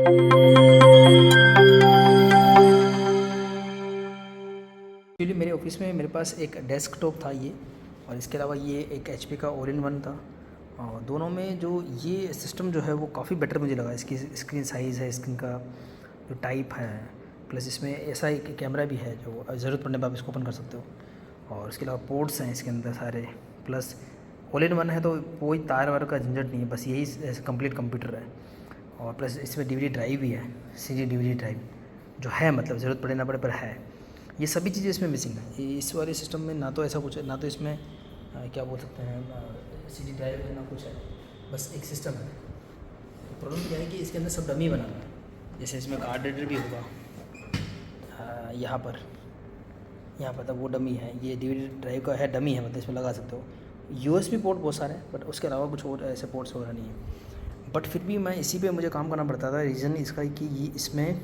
Actually मेरे office में मेरे पास एक डेस्कटॉप था ये, और इसके अलावा ये एक HP का ऑल इन वन था। और दोनों में जो ये सिस्टम जो है वो काफ़ी बेटर मुझे लगा। इसकी स्क्रीन साइज़ है, स्क्रीन का जो टाइप है, प्लस इसमें ऐसा एक कैमरा भी है जो ज़रूरत पड़ने पर आप इसको ओपन कर सकते हो। और इसके अलावा पोर्ट्स हैं इसके अंदर सारे, प्लस ऑल इन वन है तो कोई तार वार का झंझट नहीं है, बस यही कंप्लीट कंप्यूटर है। और प्लस इसमें DVD ड्राइव भी है, CD DVD ड्राइव जो है, मतलब ज़रूरत पड़े ना पड़े पर है। ये सभी चीज़ें इसमें मिसिंग है। इस वाले सिस्टम में ना तो ऐसा कुछ है, ना तो इसमें क्या बोल सकते हैं CD ड्राइव है, ना कुछ है, बस एक सिस्टम है। प्रॉब्लम क्या है कि इसके अंदर सब डमी बना हुआ है। जैसे इसमें कार्ड रीडर भी होगा यहाँ पर तब वो डमी है। ये DVD ड्राइव का है, डमी है, मतलब इसमें लगा सकते हो। USB पोर्ट बहुत सारे हैं, बट उसके अलावा कुछ और ऐसे पोर्ट्स वगैरह नहीं है। बट फिर भी मैं इसी पे मुझे काम करना पड़ता था। रीज़न इसका कि ये इसमें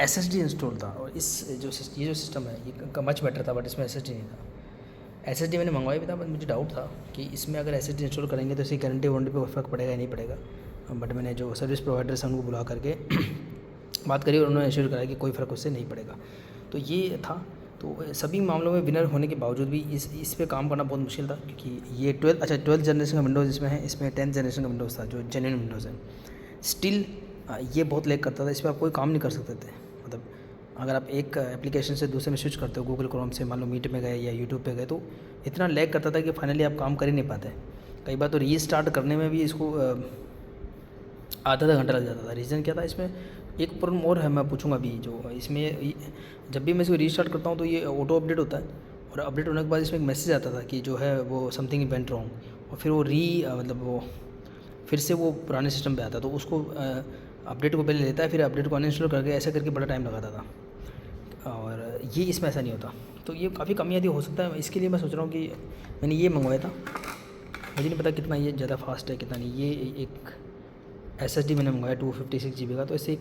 SSD इंस्टॉल था, और ये जो सिस्टम है ये मच बेटर था, बट इसमें SSD नहीं था। SSD मैंने मंगवाई भी था, बट मुझे डाउट था कि इसमें अगर SSD इंस्टॉल करेंगे तो इसकी गारंटी वारंटी पे फ़र्क पड़ेगा या नहीं पड़ेगा। बट मैंने जो सर्विस प्रोवाइडर्स हैं उनको बुला करके बात करी और उन्होंने एश्योर कराया कि कोई फ़र्क उससे नहीं पड़ेगा। तो ये था। तो सभी मामलों में विनर होने के बावजूद भी इस पे काम करना बहुत मुश्किल था, क्योंकि ये 12th जनरेशन का विंडोज़ इसमें है, इसमें 10th जनरेशन का विंडोज़ था जो जेन्युइन विंडोज़ है। स्टिल ये बहुत लैग करता था, इस पर आप कोई काम नहीं कर सकते थे। मतलब अगर आप एक एप्लीकेशन से दूसरे में स्विच करते हो, गूगल क्रोम से मान लो मीट में गए या यूट्यूब पे गए, तो इतना लैग करता था कि फाइनली आप काम कर ही नहीं पाते। कई बार तो रीस्टार्ट करने में भी इसको आधा घंटा लग जाता था। रीज़न क्या था इसमें? एक प्रॉब्लम और है, मैं पूछूंगा अभी। जो इसमें जब भी मैं इसको रीस्टार्ट करता हूँ तो ये ऑटो अपडेट होता है, और अपडेट होने के बाद इसमें एक मैसेज आता था कि जो है वो समथिंग वेंट रॉन्ग, और फिर वो मतलब वो फिर से वो पुराने सिस्टम पे आता है। तो उसको अपडेट को पहले लेता है, फिर अपडेट को अनइंस्टॉल करके, ऐसा करके बड़ा टाइम लगाता था। और ये इसमें ऐसा नहीं होता। तो ये काफ़ी कमियाँ थी, हो सकता है। इसके लिए मैं सोच रहा हूँ कि मैंने ये मंगवाया था। मुझे नहीं पता कितना ये ज़्यादा फास्ट है कितना नहीं। ये एक SSD मैंने मंगवाया 256 GB का, तो इससे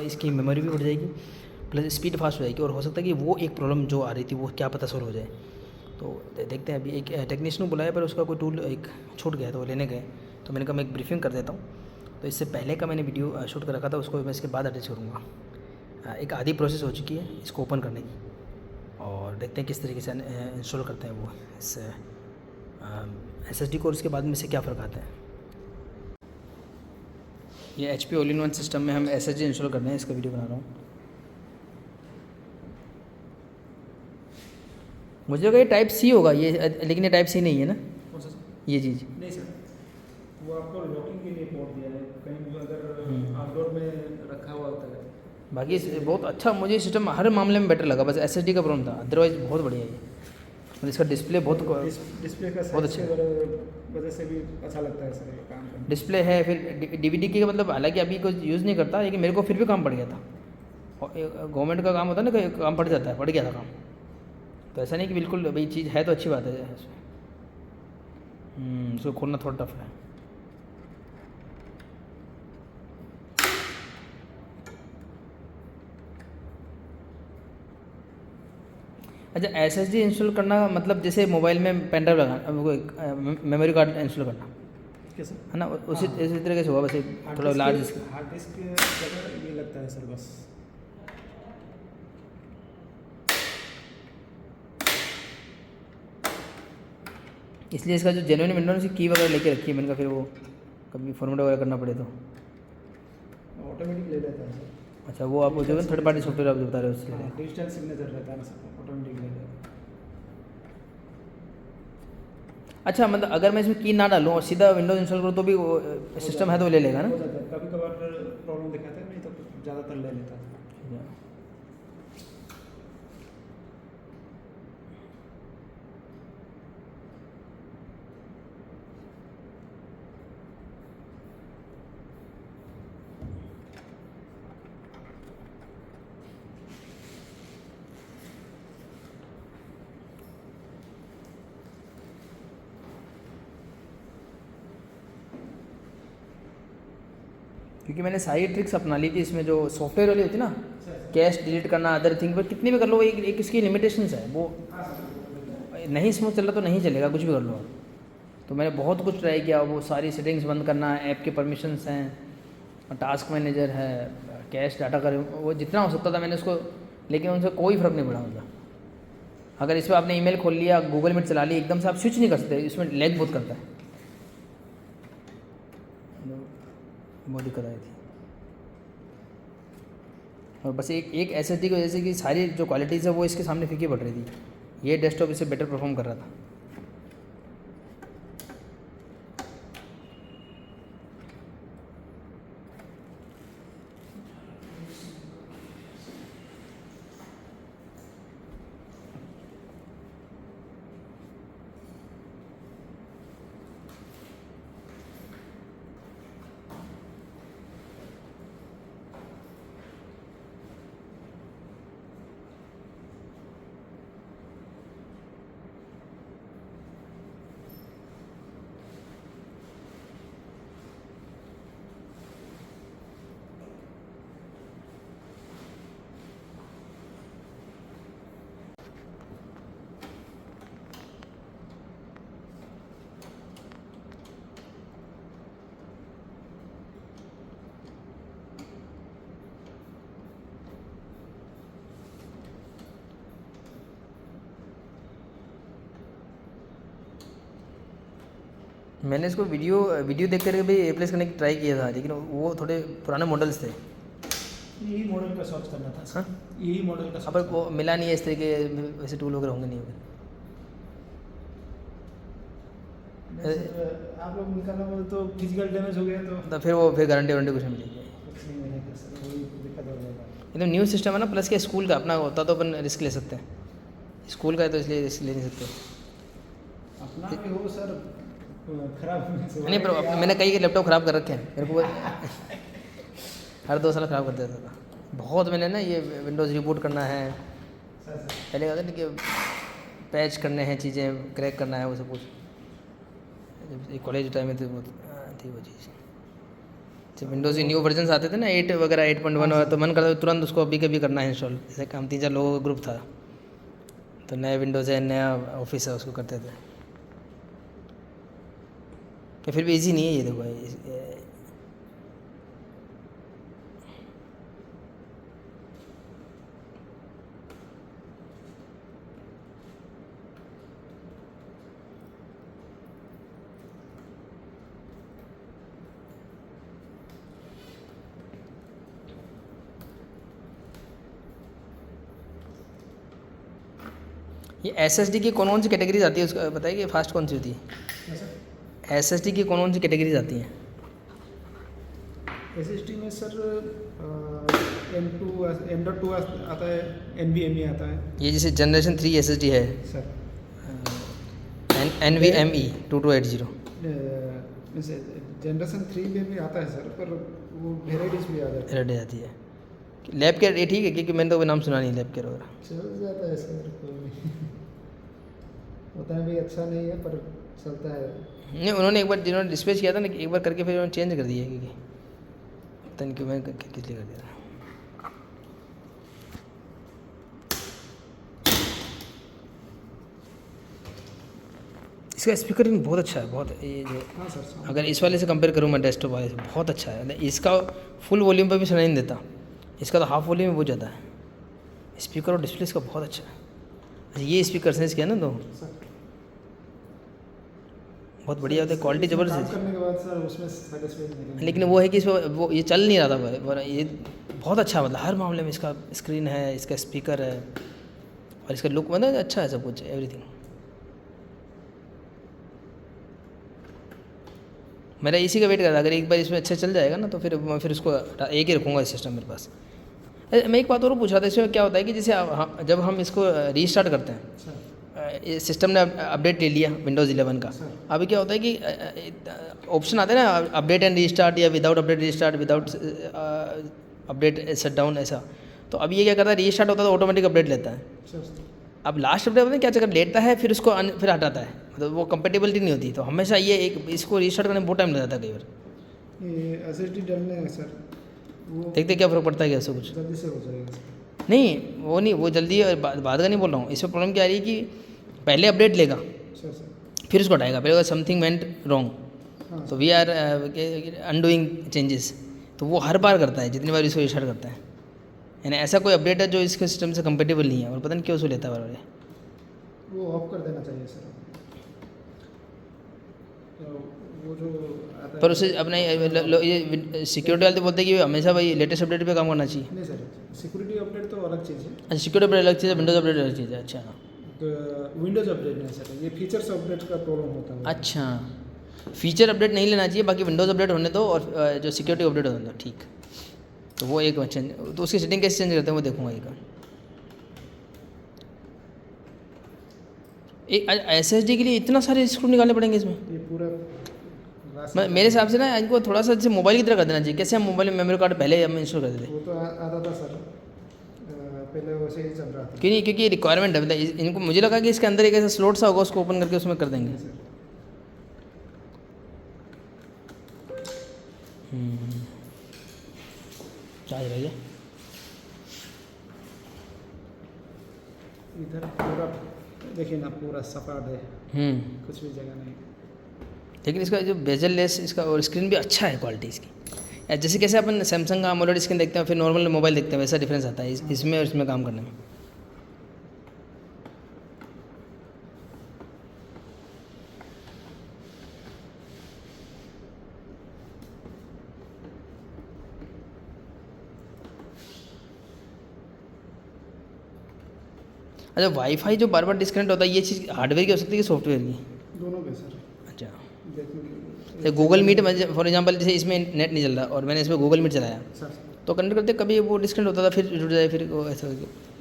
इसकी मेमोरी भी बढ़ जाएगी, प्लस स्पीड फास्ट हो जाएगी। और हो सकता है कि वो एक प्रॉब्लम जो आ रही थी वो क्या पता सॉल्व हो जाए। तो देखते हैं। अभी एक टेक्नीशियन को बुलाया, पर उसका कोई टूल एक छूट गया, तो वो लेने गए। तो मैंने कहा मैं एक ब्रीफिंग कर देता हूँ। तो इससे पहले का मैंने वीडियो शूट कर रखा था, उसको मैं इसके बाद अटैच करूँगा। एक आधी प्रोसेस हो चुकी है इसको ओपन करने की, और देखते हैं किस तरीके से इंस्टॉल करते हैं वो इस SSD को, और उसके बाद में से क्या फ़र्क आता है। ये HP all in one system में हम SSD इंस्टॉल करते हैं, इसका वीडियो बना रहा हूँ। मुझे लगा ये Type-C होगा ये, लेकिन ये Type-C नहीं है ना ये चीज़। नहीं सर, वो आपको लॉकिंग के लिए पोर्ट दिया है, कहीं भी अगर आउटडोर में रखा हुआ होता है। बाकी बहुत अच्छा, मुझे सिस्टम हर मामले में बेटर लगा, बस SSD का प्रॉब्लम था, अदरवाइज़ बहुत बढ़िया है ये। मतलब इसका डिस्प्ले डिस्प्ले का बहुत अच्छा वजह से भी अच्छा लगता है सर ये काम करना। डिस्प्ले है। फिर DVD की मतलब हालांकि अभी कुछ यूज़ नहीं करता, लेकिन मेरे को फिर भी काम पड़ गया था। गवर्नमेंट का काम होता है ना, कि काम पड़ जाता है, पड़ गया था काम। तो ऐसा नहीं कि बिल्कुल भाई चीज़ है तो अच्छी बात है। उसको खोलना थोड़ा टफ है। अच्छा, SSD इंस्टॉल करना मतलब जैसे मोबाइल में पेन ड्राइव लगाना, मेमोरी कार्ड इंस्टॉल करना कैसे है ना, उसी तरीके से हुआ, वैसे थोड़ा लार्ज। हार्ड डिस्क जगह ये लगता है सर बस। इसलिए इसका जो जेन्युइन विंडो है, उसकी की वगैरह लेके रखी है मैंने कहा, फिर वो कभी फॉर्मेट वगैरह करना पड़े तो। ऑटोमेटिक ले लेता है सर। अच्छा, वो आप जो थर्ड पार्टी सॉफ्टवेयर आप जो बता रहे हो उससे। डिजिटल सिग्नेचर रहता है ना सर, ऑटोमेटिक ले लेता है। अच्छा, मतलब अगर मैं इसमें की ना डालूँ और सीधा विंडोज इंस्टॉल करूँ तो भी वो सिस्टम है तो वो ले लेगा ना? हो जाता है, कभी कभार प्रॉब्लम दिखाता है, नहीं तो ज़्यादातर ले लेता है। क्योंकि मैंने सारी ट्रिक्स अपना ली थी इसमें, जो सॉफ्टवेयर वाली होती है ना, कैश डिलीट करना, अदर थिंग, पर कितनी भी कर लो एक इसकी लिमिटेशंस है। वो नहीं स्मूथ चल रहा तो नहीं चलेगा, कुछ भी कर लो। तो मैंने बहुत कुछ ट्राई किया, वो सारी सेटिंग्स बंद करना, ऐप के परमिशंस हैं, टास्क मैनेजर है, कैश डाटा का वो जितना हो सकता था मैंने उसको, लेकिन उनसे कोई फ़र्क नहीं पड़ा मतलब। अगर इसमें आपने ईमेल खोल लिया, गूगल मीट चला ली, एकदम से आप स्विच नहीं कर सकते, इसमें लैग बहुत करता है, बहुत दिक्कत आई थी। और बस एक SSD की वजह से कि सारी जो क्वालिटीज़ है वो इसके सामने फीकी पड़ रही थी। ये डेस्कटॉप इससे बेटर परफॉर्म कर रहा था। मैंने इसको वीडियो देख कर भी रिप्लेस करने की ट्राई किया था, लेकिन वो थोड़े पुराने मॉडल्स थे। यही मॉडल का सर्च करना था। हाँ, यही मॉडल का पर वो मिला नहीं है इस तरीके, वैसे टूल वगैरह होंगे नहीं होंगे। आप लोग निकालना बोले तो फिजिकल डैमेज हो गया तो फिर गारंटी वारंटी कुछ नहीं मिलेगी। कुछ नहीं मिलेगा सर, वही दिक्कत हो जाएगा। एकदम न्यू सिस्टम है ना, प्लस के स्कूल का अपना होता तो अपन रिस्क ले सकते हैं, स्कूल का है तो इसलिए रिस्क ले नहीं सकते। अपना भी हो सर, खराब होने से नहीं, पर मैंने कई लैपटॉप ख़राब कर रखे हैं मेरे को हर 2 साल ख़राब कर देता था बहुत। मैंने ना ये विंडोज़ रिबूट करना है, पहले कहते ना कि पैच करने हैं, चीज़ें क्रैक करना है, वो सब कुछ। जब कॉलेज टाइम में तो थी वो चीज़, जब विंडोज़ के न्यू वर्जन आते थे ना 8 वगैरह 8.1 वगैरह, तो मन करता था तुरंत उसको अभी कभी करना है इंस्टॉल। जैसे हम 3-4 लोगों का ग्रुप था, तो नया विंडोज़ है, नया ऑफिस है, उसको करते थे। तो फिर भी इजी नहीं है ये, देखो ये SSD की कौन सी कैटेगरीज आती है, उसका बताइए कि फास्ट कौन सी होती है? SSD की कौन सी कैटेगरीज आती हैं? SSD में सर M.2 आता है, NVMe आता है ये जैसे जनरेशन 3 SSD है सर, NVMe 2280। जनरेशन 3 में भी आता है सर, पर वो वेराइटीज भी आ जाती है। रेडी आती है। लैब केयर ये ठीक है, क्योंकि मैंने तो कोई नाम सुना नहीं लैब केयर वगैरह। चल जाता है सर, कोई उतना भी अच्छा नहीं है पर चलता है। नहीं, उन्होंने एक बार जिन्होंने डिस्पैच किया था ना, एक बार करके फिर उन्होंने चेंज कर दिया, क्योंकि पता नहीं क्यों मैं किस लिए कर दिया था। इसका स्पीकर बहुत अच्छा है, बहुत ये जो हाँ सर, अगर इस वाले से कंपेयर करूँ मैं डेस्कटॉप वाले से, बहुत अच्छा है। इसका फुल वॉल्यूम पर भी सुनाई नहीं देता, इसका तो हाफ वॉल्यूम में बहुत ज़्यादा है। स्पीकर और डिस्प्ले इसका बहुत अच्छा है। ये स्पीकर से इसके है ना, तो बहुत बढ़िया होता है, क्वालिटी ज़बरदस्त है। करने के बाद सर उसमें satisfaction नहीं। लेकिन वो है कि इसमें वो ये चल नहीं रहा था, वरना ये बहुत अच्छा, मतलब हर मामले में इसका स्क्रीन है, इसका स्पीकर है, और इसका लुक मतलब अच्छा है, सब कुछ एवरीथिंग। मेरा इसी का वेट कर रहा, अगर एक बार इसमें अच्छा चल जाएगा ना, तो फिर मैं उसको एक ही रखूँगा इस सिस्टम मेरे पास। मैं एक बात और पूछ रहा था, इसमें क्या होता है कि जैसे जब हम इसको रीस्टार्ट करते हैं, ये सिस्टम ने अपडेट ले लिया विंडोज़ 11 का, अभी क्या होता है कि ऑप्शन आते हैं ना, अपडेट एंड रीस्टार्ट या without update restart, without update shut down, ऐसा। तो अब ये क्या करता है, रीस्टार्ट होता है तो ऑटोमेटिक अपडेट लेता है। अब लास्ट अपडेट में क्या चक्कर लेता है, फिर उसको फिर हटाता है, मतलब वो कंपेटेबिलिटी नहीं होती। तो हमेशा ये इसको रीस्टार्ट करने में बहुत टाइम लग जाता है कई बार। ये SSD डालने में सर वो देखते क्या फ़र्क पड़ता है, क्या उससे कुछ जल्दी से हो जाएगा। नहीं, वो जल्दी बाद का नहीं बोल रहा हूँ। इसमें प्रॉब्लम क्या आ रही है कि पहले अपडेट लेगा, फिर उसको हटाएगा, पहले समथिंग वेंट रॉन्ग, तो वी आर अनडूइंग चेंजेस, तो वो हर बार करता है जितनी बार इसको रिस्टार्ट करता है। यानी ऐसा कोई अपडेट है जो इसके सिस्टम से कंपेटेबल नहीं है, और पता नहीं क्यों उसको लेता है बार बार। वो ऑफ कर देना चाहिए सर। तो वो जो आता पर है उसे अपने ये सिक्योरिटी वाले तो बोलते हैं कि हमेशा भाई लेटेस्ट अपडेट पे काम करना चाहिए। नहीं सर, सिक्योरिटी अपडेट तो अलग चीज़ है। अच्छा, सिक्योरिटी अपडेट अलग चीज़ है, विंडोज़ अपडेट अलग चीज़ है। अच्छा तो विंडोज़ अपडेट नहीं सर, ये फीचर्स अपडेट का प्रॉब्लम होता है। अच्छा, फीचर अपडेट नहीं लेना चाहिए, बाकी विंडोज़ अपडेट होने दो और जो सिक्योरिटी अपडेट होने दो, ठीक। तो वो एक चेंज, तो उसकी सेटिंग कैसे चेंज करते हैं वो देखूँगा एक। SSD के लिए इतना सारे स्क्रू निकालने पड़ेंगे इसमें? ये पूरा मेरे हिसाब से ना इनको थोड़ा सा जैसे मोबाइल की तरह कर देना चाहिए। कैसे हम मोबाइल में मेमोरी कार्ड पहले हम इंस्टॉल कर देते, वो तो आता था सर, पहले वैसे ही चल रहा था। क्यों नहीं? क्योंकि ये रिक्वायरमेंट है, मतलब इनको मुझे लगा कि इसके अंदर एक ऐसा स्लॉट सा होगा, उसको ओपन करके उसमें कर देंगे। सर चार्ज रह गया। इधर पूरा देखिए ना, पूरा सपाट है, कुछ भी जगह नहीं। लेकिन इसका जो बेजल लेस इसका और स्क्रीन भी अच्छा है, क्वालिटी इसकी। जैसे कैसे अपन सैमसंग का AMOLED स्क्रीन देखते हैं फिर नॉर्मल मोबाइल देखते हैं, वैसा डिफरेंस आता है इसमें और इसमें काम करने में। अच्छा, वाईफाई जो बार बार डिस्कनेक्ट होता है, ये चीज़ हार्डवेयर की हो सकती है कि सॉफ्टवेयर की? दोनों के सर। अच्छा, देखिए जैसे गूगल मीट फॉर एग्जांपल, जैसे इसमें नेट नहीं चल रहा और मैंने इसमें गूगल मीट चलाया, सर तो कनेक्ट करते कभी वो डिस्कनेक्ट होता था, फिर जुड़ जाए, फिर वो ऐसा करके।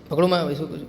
पकड़ो मैं इसको।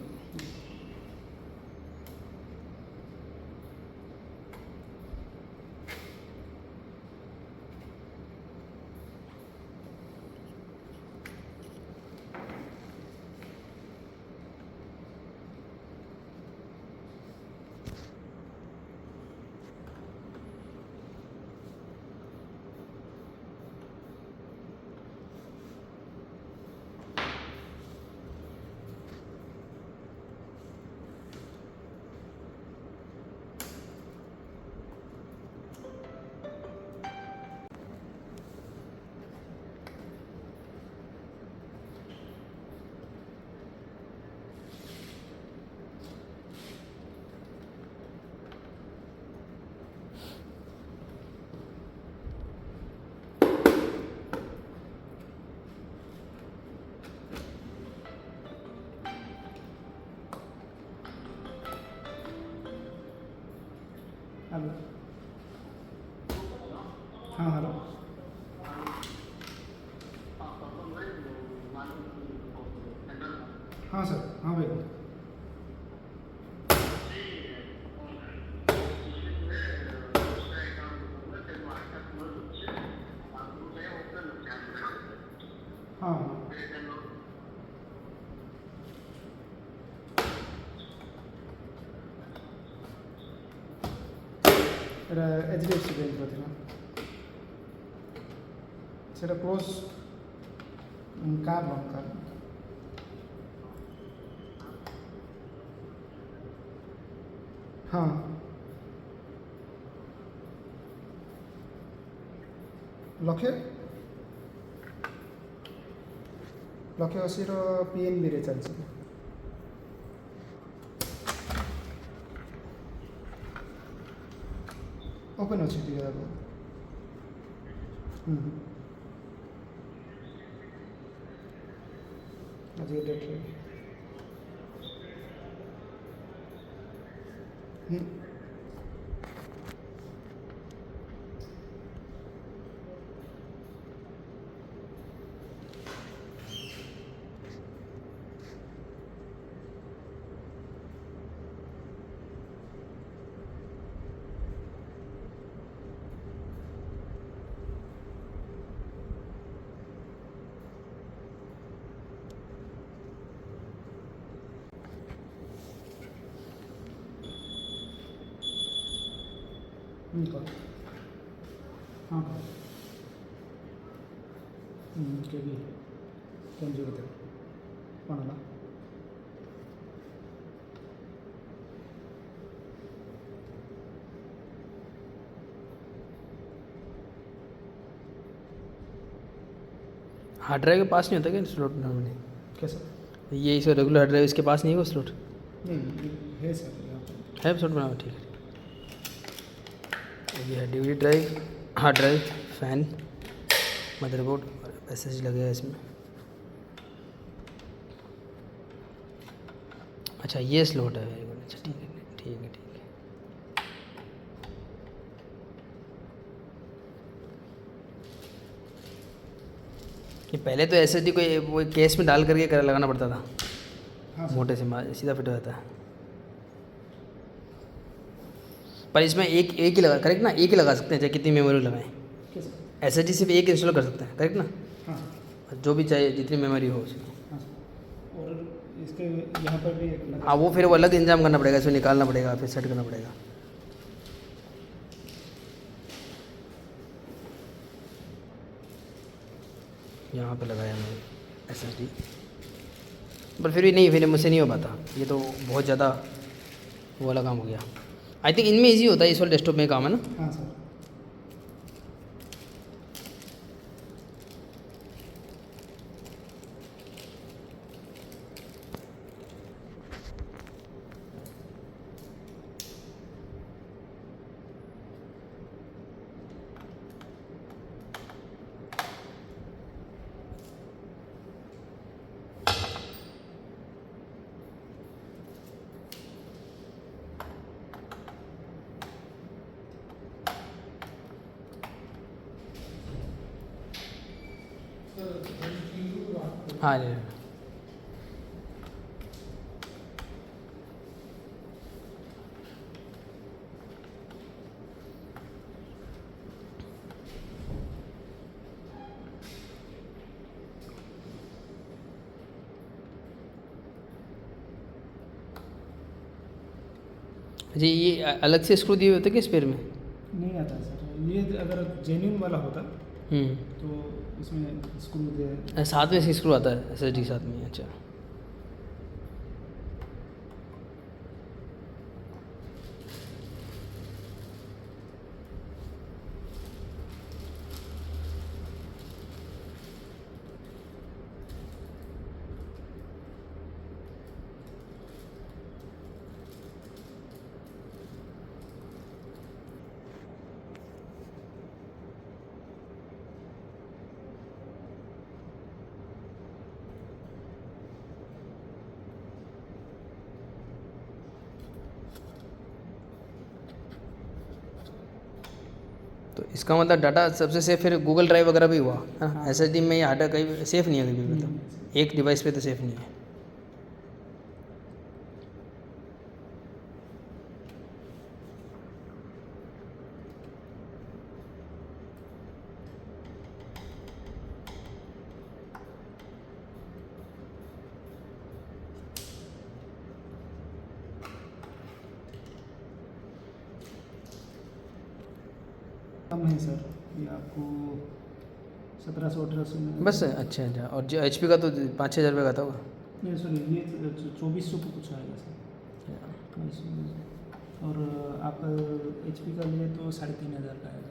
हेलो, हाँ हेलो। हाँ सर, हाँ भाई। हाँ हाँ HDFC बैंक थे ना সেটা ক্লোজ কার লং কার हाँ ଲକ୍ଷେ ଲକ୍ଷେ 80ର PNBରେ ଚାଲିଛି। ओपन अच्छी थी यार। आज ये डेट है। ఇంకా केवी केंजू पणला हार्ड ड्राइव के पास नहीं होता क्या स्लॉट नॉर्मली? कैसा? ये इस रेगुलर हार्ड ड्राइव इसके पास नहीं है वो स्लॉट? नहीं है सर यहाँ पर। है स्लॉट बना हुआ, ठीक है। ये है DVD drive, hard drive, fan, motherboard और एसएसडी लगे हैं इसमें। अच्छा ये स्लॉट है, वेरी गुड। अच्छा ठीक है ठीक है ठीक है। ये पहले तो एसएसडी को वो केस में डाल करके लगाना पड़ता था। हाँ मोटे से सीधा फिट हो जाता है। पर इसमें एक ही लगा, करेक्ट ना? एक ही लगा सकते हैं चाहे कितनी मेमोरी लगाएं। कैसा? एसएसडी सिर्फ एक इंस्टॉल कर सकते हैं, करेक्ट ना? हाँ जो भी चाहिए जितनी मेमोरी हो उसकी। हाँ सर। और इसके यहाँ पर भी एक लगा। हाँ वो फिर वो अलग इंतजाम करना पड़ेगा, इसको निकालना पड़ेगा फिर सेट करना पड़ेगा। यहाँ पे लगाया मैंने एसएसडी, पर फिर भी नहीं, फिर मुझसे नहीं हो पाता। ये तो बहुत ज़्यादा वो वाला काम हो गया। आई थिंक इनमें इजी होता है, इस वाले डेस्कटॉप में काम है ना? हाँ सर। हाँ ले लो। जी ये अलग से स्क्रू दिए होते क्या स्पेयर में? नहीं आता सर, ये अगर जेन्यून वाला होता तो इसमें स्क्रू दे। साथ में से स्क्रू आता है एसएसडी साथ में? अच्छा तो इसका मतलब डाटा सबसे सेफ फिर गूगल ड्राइव वगैरह भी हुआ है ना? एसएसडी में ये डाटा कहीं सेफ़ नहीं है कभी भी, मतलब एक डिवाइस पे तो सेफ़ नहीं है। कम है सर, ये आपको 1700-1800 में। बस अच्छा अच्छा। और जो एचपी का तो 5-6 हज़ार रुपये का था वो। नहीं सॉरी, ये 2400 को कुछ आएगा सर। 2200। और आप HP का लिए तो 3500 का आएगा।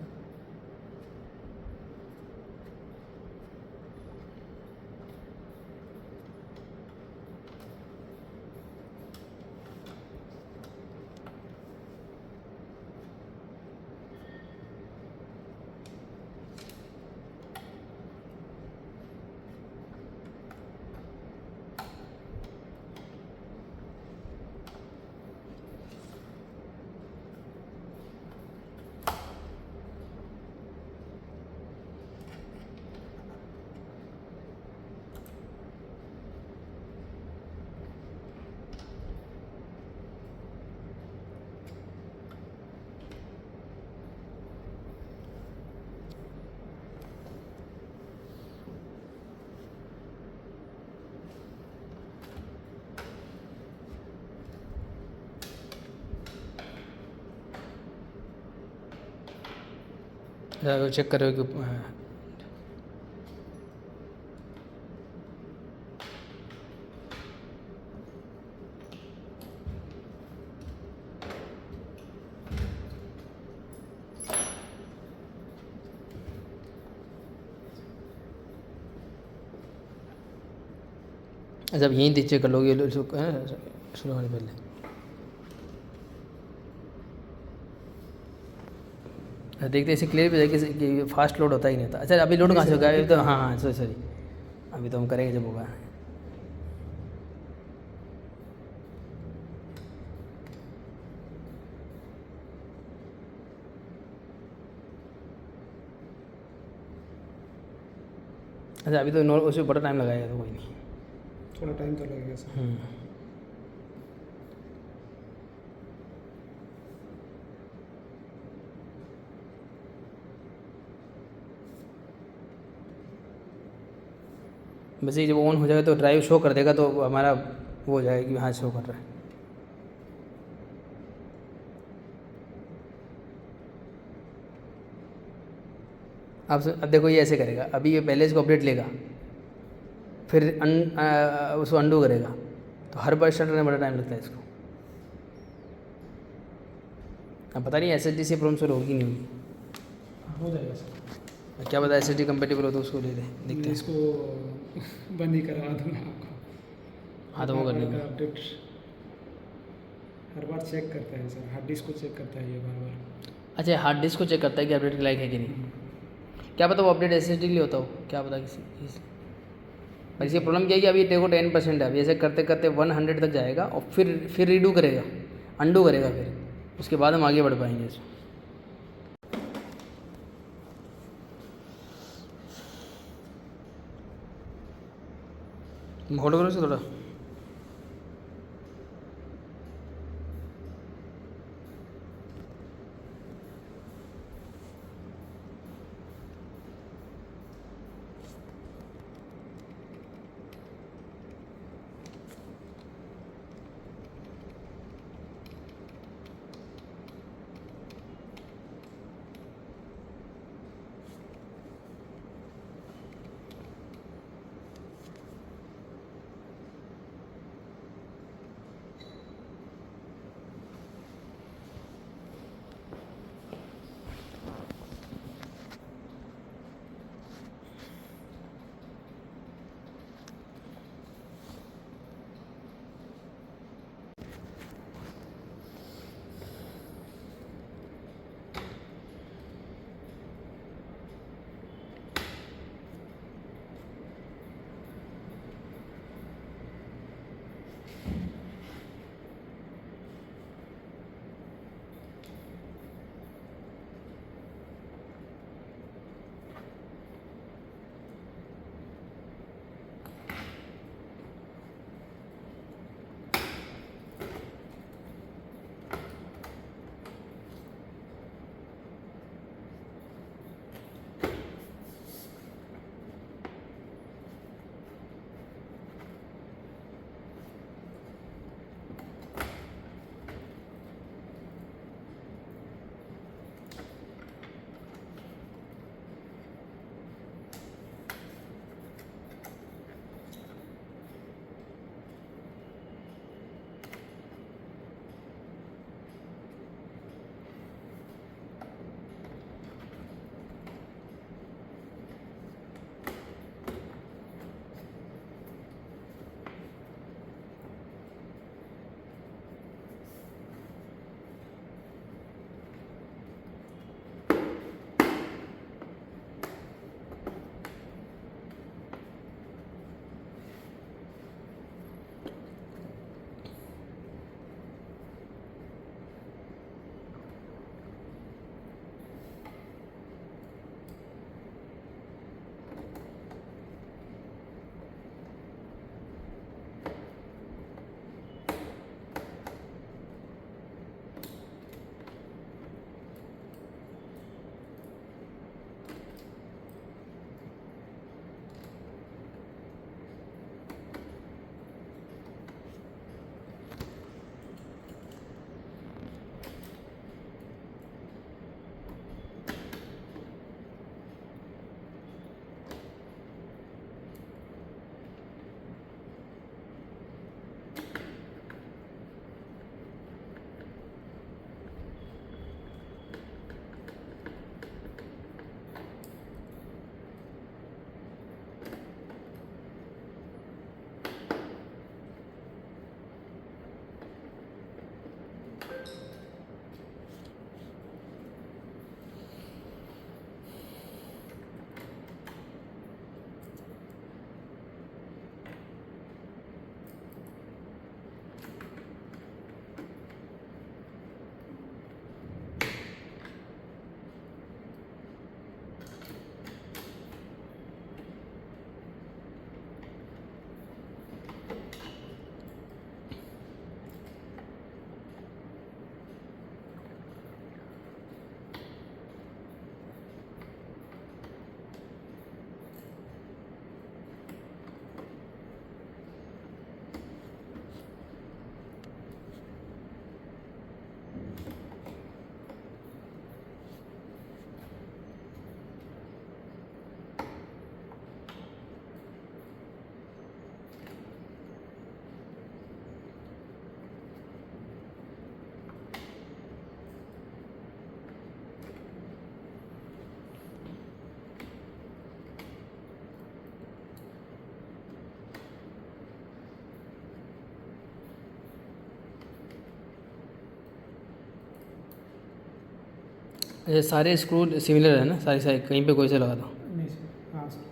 चेक कर रहे हो कि जब यहीं से चेक कर लोगे शुरू होने पहले। देखते इसे क्लियर भी है कि फास्ट लोड होता ही नहीं था। अच्छा अभी लोड कहाँ से होगा? अभी तो हाँ हाँ सॉरी सॉरी, अभी तो हम करेंगे जब होगा। अच्छा अभी तो उसमें बड़ा टाइम लगाएगा तो कोई नहीं। थोड़ा टाइम तो लगेगा सर। बस ये जब ऑन हो जाएगा तो ड्राइव शो कर देगा, तो हमारा वो हो जाएगा कि हाँ शो कर रहा है। अब देखो ये ऐसे करेगा, अभी ये पहले इसको अपडेट लेगा, फिर उसको अंडू करेगा, तो हर बार स्टार्ट करने में बड़ा टाइम लगता है इसको। अब पता नहीं एस एच डी से प्रॉब्लम सॉल्व होगी नहीं होगी, हो जाएगा सर। क्या पता एस एच डी कंपेटेबल हो तो उसको ले लें, देखते मैं हैं। इसको बंद ही करवा दूँगा आपको। हाँ तो वो कर लेंगे। अपडेट हर बार चेक करता है सर, हार्ड डिस्क को चेक करता है ये बार बार। अच्छा हार्ड डिस्क को चेक करता है कि अपडेट के लायक है कि नहीं। क्या पता वो अपडेट एस एच डी के लिए होता हो, क्या पता किसी पर इसकी प्रॉब्लम क्या है कि अभी देखो 10% है, अभी ऐसे करते करते 100 तक जाएगा और फिर रीडू करेगा, अंडू करेगा, फिर उसके बाद हम आगे बढ़ पाएंगे इसमें। होल्ड करो इसे थोड़ा। ये सारे स्क्रू सिमिलर है ना, सारे सारे कहीं पे कोई से लगा दो। नहीं सर, हाँ सर।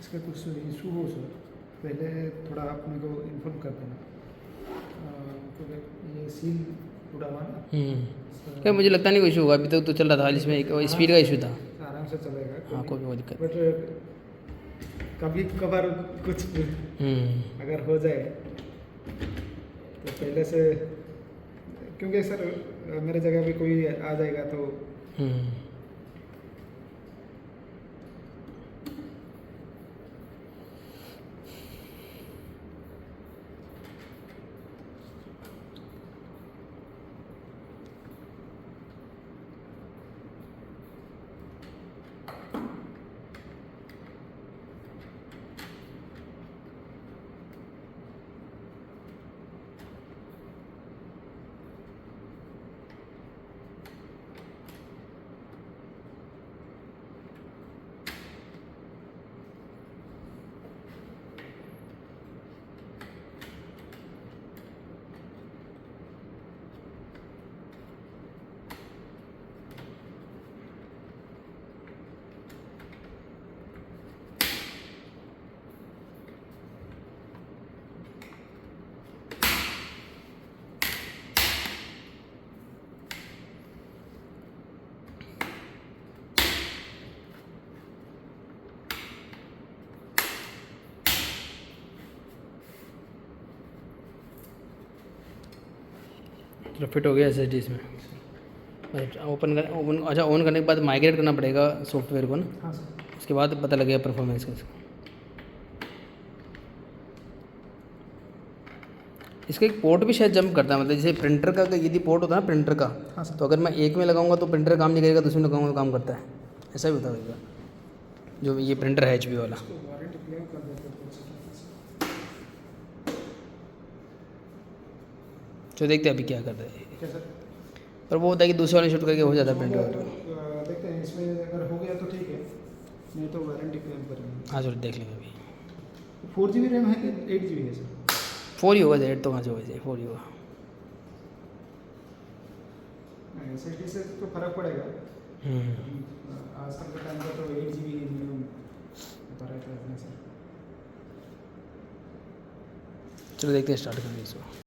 इसका कुछ इशू हो सर, पहले थोड़ा अपने को इन्फॉर्म कर देना, क्योंकि ये सील टूटा हुआ ना। क्या मुझे लगता नहीं कोई इशू होगा, अभी तक तो चल रहा था, इसमें एक स्पीड का इशू था। आराम से चलेगा। हाँ, कोई दिक्कत बट कभी कभार कुछ अगर हो जाए तो पहले से, क्योंकि सर मेरे जगह भी कोई आ जाएगा तो चलो फिट हो गया SSD इसमें। अच्छा, ऑन करने के बाद माइग्रेट करना पड़ेगा सॉफ्टवेयर को ना। हाँ सर। उसके बाद पता लगेगा परफॉर्मेंस का इसका। इसका एक पोर्ट भी शायद जंप करता है, मतलब जैसे प्रिंटर का यदि पोर्ट होता है ना प्रिंटर का, हाँ सर। तो अगर मैं एक में लगाऊंगा तो प्रिंटर काम नहीं करेगा, दूसरे में लगाऊंगा तो काम करता है, ऐसा भी होता होगा जो ये प्रिंटर है HP वाला। इसको वारंटी क्लेम कर देते हैं कुछ। जो देखते हैं अभी क्या करता है, क्या सर? पर वो होता है कि दूसरे वाले शूट करके हो जाता है हो प्रिंटर गया वाला। तो देखते हैं, इसमें अगर हो गया तो ठीक है, नहीं तो वारंटी क्लेम करेंगे। हाँ चलो देख लेंगे अभी। 4 GB रैम है कि 8 GB है सर? 4 ही होगा, 8 तो कहाँ से होगा, 4 ही होगा। SSD से तो फर्क पड़ेगा। आजकल के टाइम पर तो 8 GB मिनिमम फर्क है सर। चलो देखते हैं, स्टार्ट करेंगे इसको।